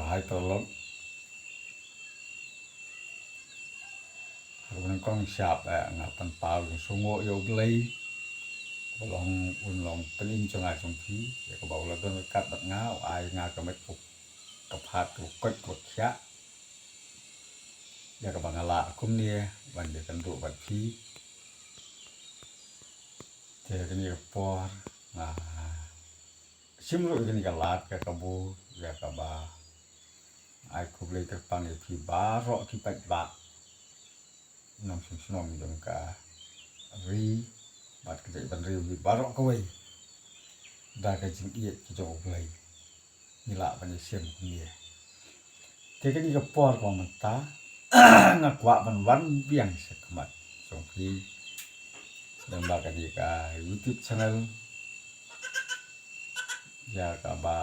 bahai tolong Rung con siap ngapan pau sungo yo glei long un long penin cho ngai trong phi ya ko bau la don kat bat ngao ai nga ka met ko phat ko kot ko kya ya ka bangala kum nie ban de kan ru bat phi te kan ni por nga sim ru kan ka lat ka bu ya ka ba ai ko blei ka pang phi ba ro ki pat ba nong sim snom jong ka ri bat ke ban riu di barok ko wei da ka jing iet ki jo blai ni la ban siam ni te ka ni ka por ko man ta nga kwa ban wan biang se kamat song pi dan ba ka ni ka YouTube channel ya ka ba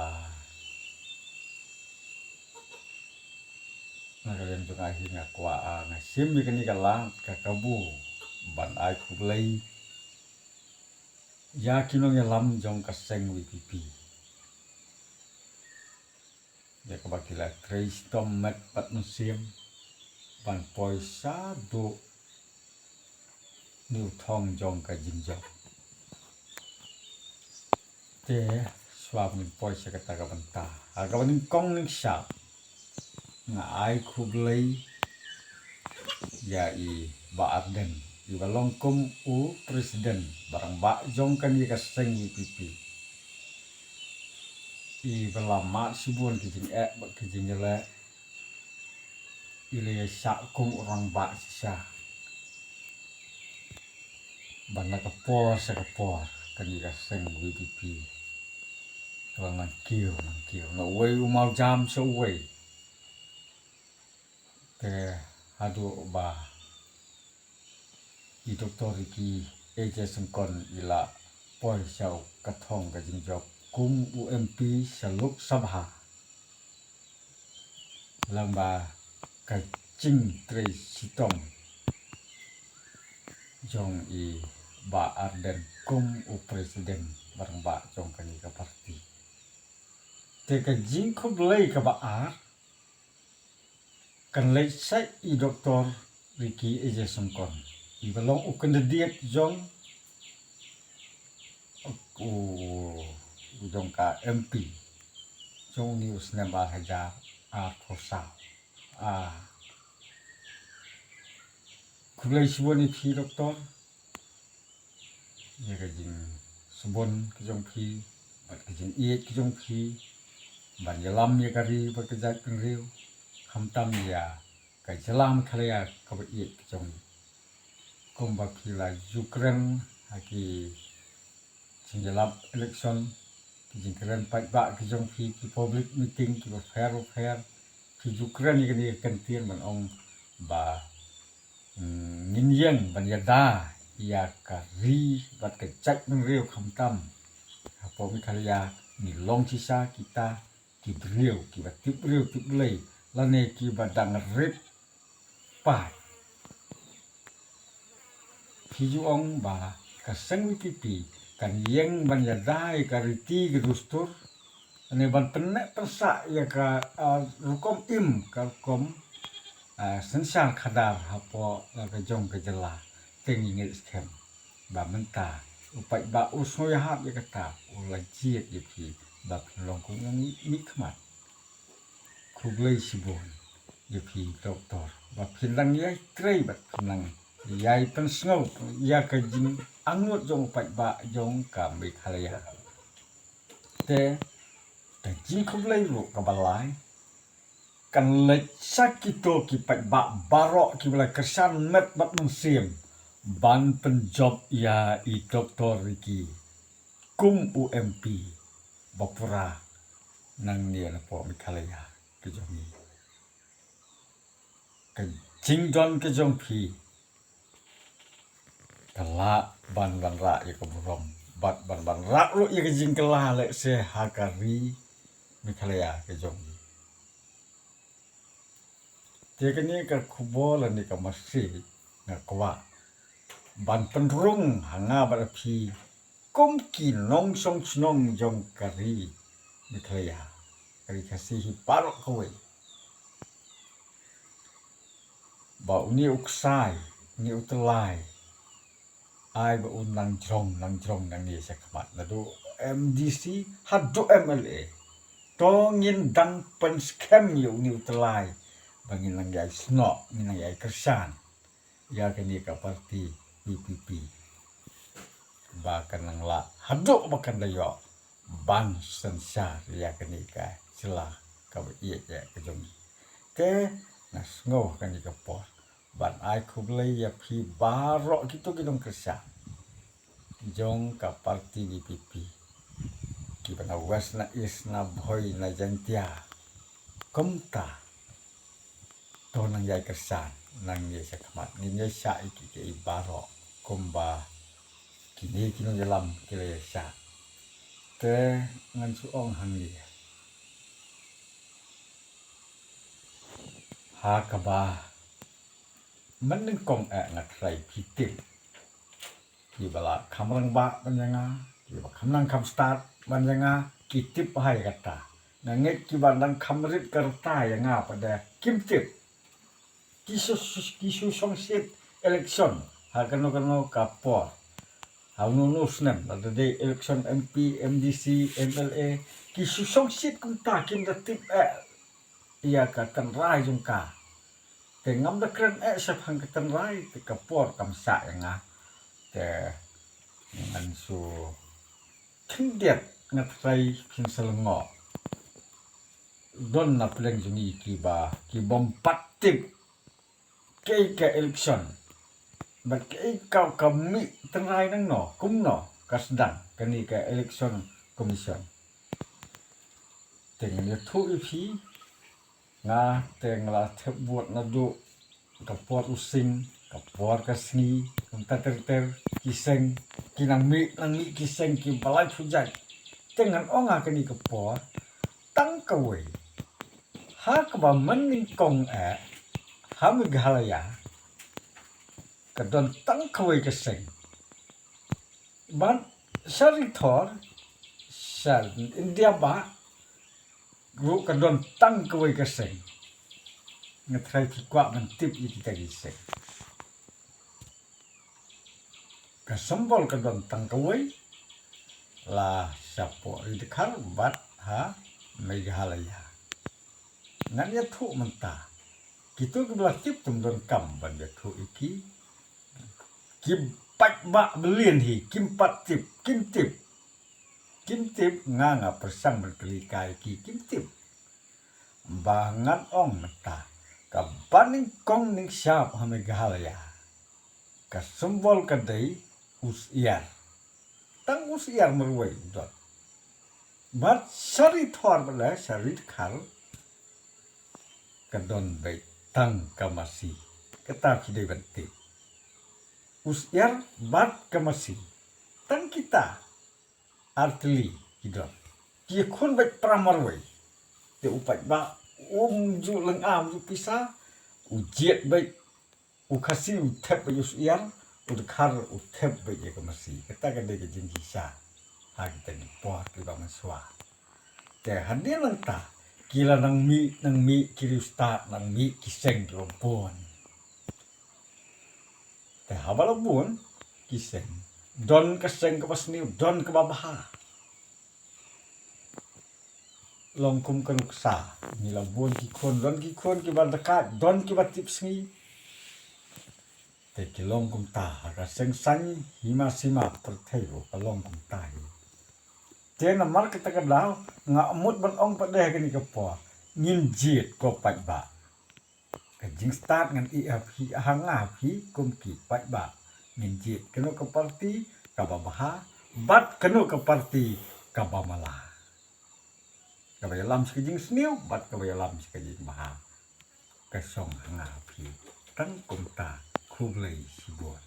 na ka len jong ai nga kwa nga sim ni ka ni ka la ka kabu ban ai ku blai ya kinong ya lam jong ka seng wi pipi ya ka bakila trace tom mat pat musim ban poi sa do niu thong jong ka jing jong te swab min poi sa ka ta ka banta ha ka ban kong ning sa nga ai khu blei ya i ba arden i ba long kum u presiden barang ba jong kan i ka seng wi pipi i ba lama sibun ki jing ba ki jing le ile sa kum orang ba sa ban ka por sa ka por kan i ka seng wi pipi nang kiu na wei umau jam so wei te hadu ba i doktor ki eje sengkon ila poi sau ka thong ka jing job kum UMP saluk sabha lamba ka ching tre sitom jong i ba arden kum u presiden barang ba jong kan i ka parti te ka jing ko blei ka ba ar kan lei sai i doktor Ricky eje sengkon i balong u kan diet jong u jong ka MP jong news na ba haja a khosa a kulai sibon i phi doktor ya ka jing subon ki jong phi bat ka jing iet ki jong phi ban yalam ya kari ba ka jat kan riu kham tam ya ka jalam khalaya ka ba iet ki jong kom ba phi la Ukraine ha ki sinjalap election ki jing keren pat ba ki jong phi ki public meeting ki ba fair ki Ukraine ni kan tien man ong ba nin yang ban ya da ya ka ri bat ka chat nang riu kham tam ha po mi khalaya ni long chi sa kita ki riu ki ba tip riu tip lei la ne ki ba dang rip pa phi ju ong ba ka seng wi pipi kan yang ban ya dai ka riti ki rustur ane ban penne persa ya ka rukom im ka kom sensal khadar hapo la ka jong ka jela teng ingel skem ba menta upai ba usno ya hap ya kata ula jiet ya pi ba long kong yang mi khmat kublai sibon ya pi doktor ba pinang ya krei ba pinang yai pen snow ya ka jing angut jong upai ba jong ka mi khalaya te jing kublai ru ka balai kan lech sakito ki pat ba barok ki bala kesan met bat musim ban penjob ya i doktor Ricky kum UMP bapura nang nia na po mi khalaya ke jong ka jingdon ke jong phi kala ban ra ya ka burom bat ban ra ru ya ke jing kala le se hakari mi khalaya ke jong te ka ni ka khubol ni ka masi na kwa ban penrung hanga ba phi kom ki nong song snong jong kari mi khalaya kari kasihi parok kawe ba uni uksai ni utelai ai ba unang jrong nang ni sakmat ladu MDC hadu MLA tongin dang pen scam yu ni utelai bangin lang yai snok nang yai kersan ya kani ka parti PPP bahkan nang la hadu bahkan dayo ban sensar ya kani ka sila ka iya ya ka jong ke nas ngo kani ka por ban ai kublai ya phi barok gitu kidong kersa jong ka parti PPP ki bana was na is na boy na jantia komta to nang yai kersan nang ye sakmat ni ye sa iki ke barok komba kini dalam kile sa te ngan suong hangi ha kaba mending kong ngat rai pitim ki bala kamrang ba banjanga ki ba kamnang kam start banjanga kitip hai kata nanget ki bandang kamrit kerta yang pada kimtip kisu songsit election ha kano kapor Haununus nem, ada de election MP, MDC, MLA, kisusong sit kung takin da tip iya ka tanrai jung ka. Te ngam da kren sa phang ka tanrai te kapor kam sa nga. Te ngan su kindiat ngat rai kin selengo. Don na pleng jungi ki bom patip ke election. But ikaw kami tenrai nang no kumno kasdang kani ka election commission teng ya thu ipi nga teng la thep buat na do kapor using kapor kasni kunta ter kiseng kinang mi kiseng ki balai fujai tengan onga kani kapor tang kawe ha ka ba maning kong ha mi galaya kadon tang kawai keseng ban sari thor sal india ba gru kadon tang kawai keseng ngatrai ki kwa man tip yi kita giseng kasambol kadon tang kawai la sapo idekar bat ha meghalaya ngan ya thu menta kitu ke belah tip tum don kam ban ya thu iki kim pat ba belian hi kim pat tip kim tip nga persang berkelikai ki kim tip bangat ong meta ka baning kong ning syap hame gahalaya ka sembol kadai usiar tang usiar merwai dot bat sari thor bala sari khal kadon bai tang kamasi kata kidai bantik usiar bat kamasi tang kita artili hidop ki khun bai pramarwai te upat ba ju leng am ju pisa ujiet bai ukasi uthep bai usiar udkhar uthep bai kamasi kata kade ke jing hisa ha kita di pot ki ba maswa te hadir lang ta kila nang mi kiri ustad nang mi kiseng rompon te habala bun kiseng don keseng ke pasni don ke babaha longkum ke nuksa nila bun ki khon ki bardekat don ki batip sngi te ki longkum ta ka seng sang hima sima perthero ka longkum ta hi te na mar ka takadaw nga amut ban ong padeh ke ni ka po ngin jit ko pat ba jing start ngan hi hanga hi kumki pat ba ngin jit keno ke parti ka babaha bat keno ke parti ka bamala ka bayalam sekejing sniu bat ka bayalam sekejing baha ka song hanga hi tang kumta kublai sibon